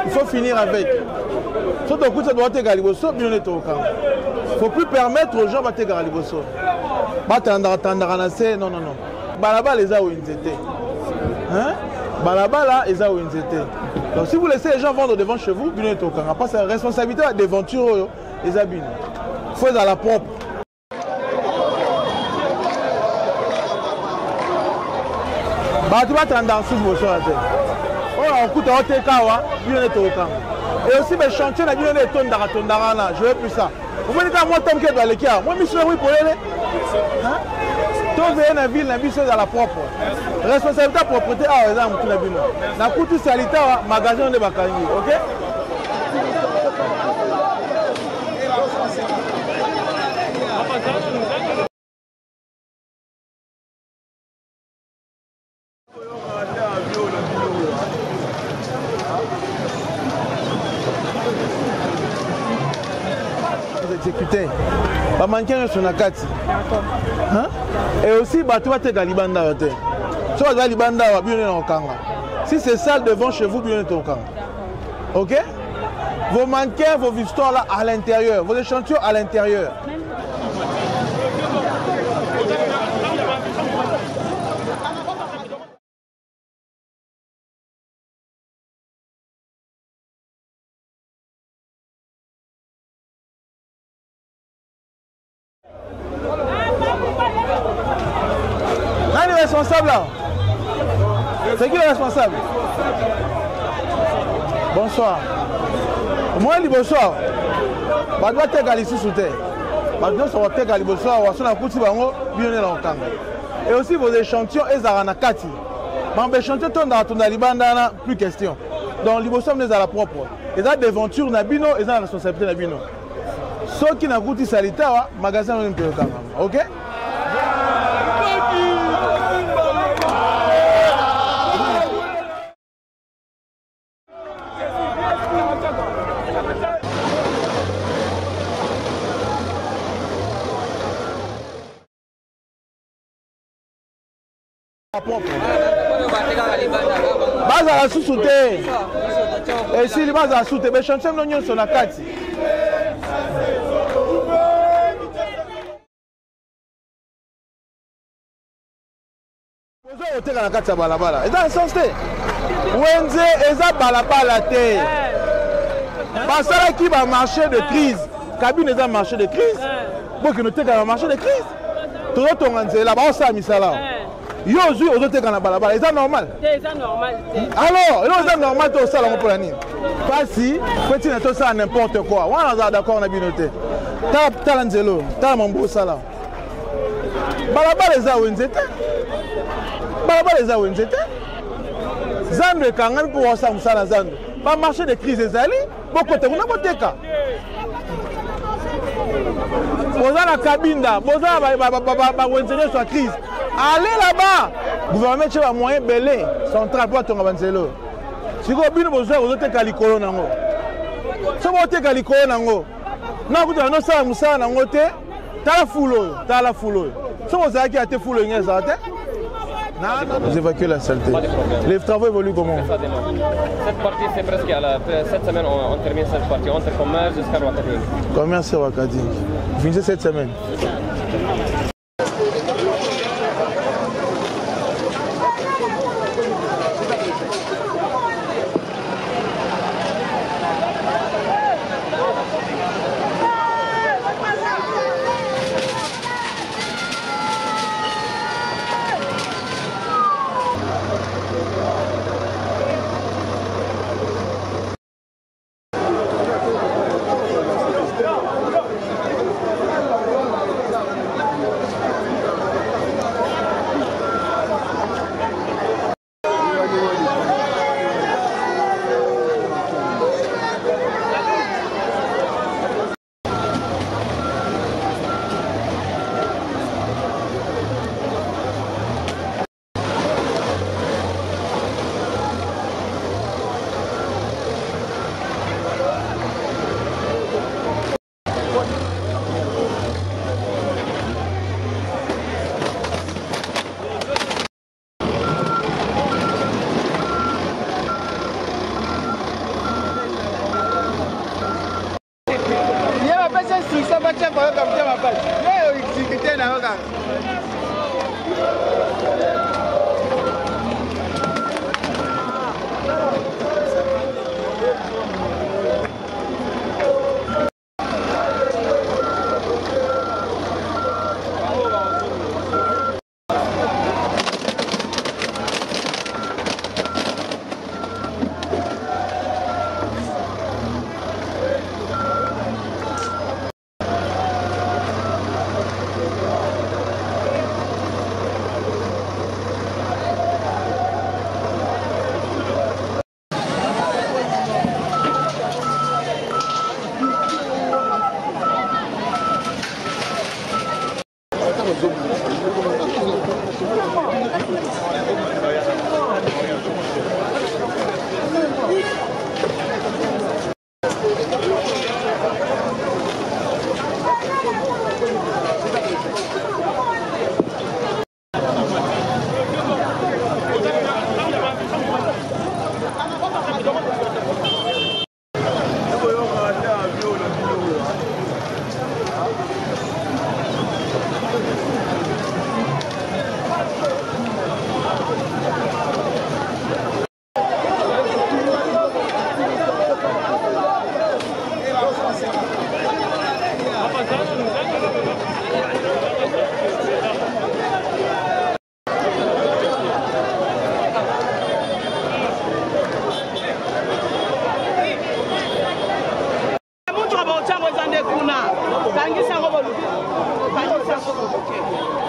Il faut finir avec. Il ne faut plus permettre aux gens de faire Galiboso. Non, non, non. Balaba les a où ils étaient. Balaba là, ils a où ils étaient. Donc si vous laissez les gens vendre devant chez vous, parce que la responsabilité des ventures, les abîmes. Il faut être à la propre. Tu vas t'en sous vos choses. On coûte un TK, et aussi les chantiers, je veux plus ça. Vous voyez quand moi, Tom qui est dans les cas, moi, je suis oui pour aller. Tout vient dans la ville, la ville c'est à la propre. Responsabilité propreté, ah, exemple, tout la ville. La coûte sanitaire, magasin de Bakani, ok? Exécuté. Ba manquer sur nakati. Et aussi ba tu vas te galibanda hote. Tu vas galibanda wa bien en kanga. Si c'est sale devant chez vous bien ton kanga. OK? Vos mannequins, vos histoires là à l'intérieur, vos échantillons à l'intérieur. Responsable là. C'est qui le responsable? Bonsoir. Moi, il bonsoir. Je dois te galiser sous terre. Je dois te galiser bonsoir. Et aussi vos échantillons et zaranakati. Mais échantillons dans la libanda, plus question. Donc, les bonsoirs sont à la propre. Et ça, des ventures, nabino, et ça, la responsabilité nabino. Ceux qui n'ont pas sanitaire, magasin, on peut le OK? Baza la sous-souté. Et si les bases à sous-souté, mais chantier non sur la carte. Vous avez la carte à balabala. Et dans le sens de Wenze et ça balabala te. Parce qu'il va marcher de crise. Cabine est un marché de crise. Pour que nous ayons un marché de crise. Tout le monde est là-bas, on s'est mis ça là. Yo, je suis au balabala. Est-ce normal? C'est normal. Alors, c'est normal tout ça pour la nuit. Pas si, petit n'est tout ça n'importe quoi. On est d'accord, on a bien noté. T'as l'angelo, t'as mon beau salaire. Balabala les a où ils étaient. Balabala les a où ils étaient. Zandre quand pour ça, on s'en a zandre. Pas marché de crise des alliés. Beaucoup de monde n'a pas de cas. Vous avez la cabine là, vous avez la crise. Allez là-bas. Le gouvernement a un moyen belé central pour ton avancer-le. Si vous avez besoin, vous avez des colons. Si vous avez des colons, non, vous avez la foule. Si vous avez des foules, vous évacuez la saleté. Les travaux évoluent comment? Cette partie, c'est presque à la... Cette semaine, on termine cette partie entre commerce jusqu'à Ouakading. Commerce à Ouakading. Vous finissez cette semaine? chef ayoka mtema pasi. Yeye exécuté na yoka. Kuna tangisa ngobo tangisa ngobo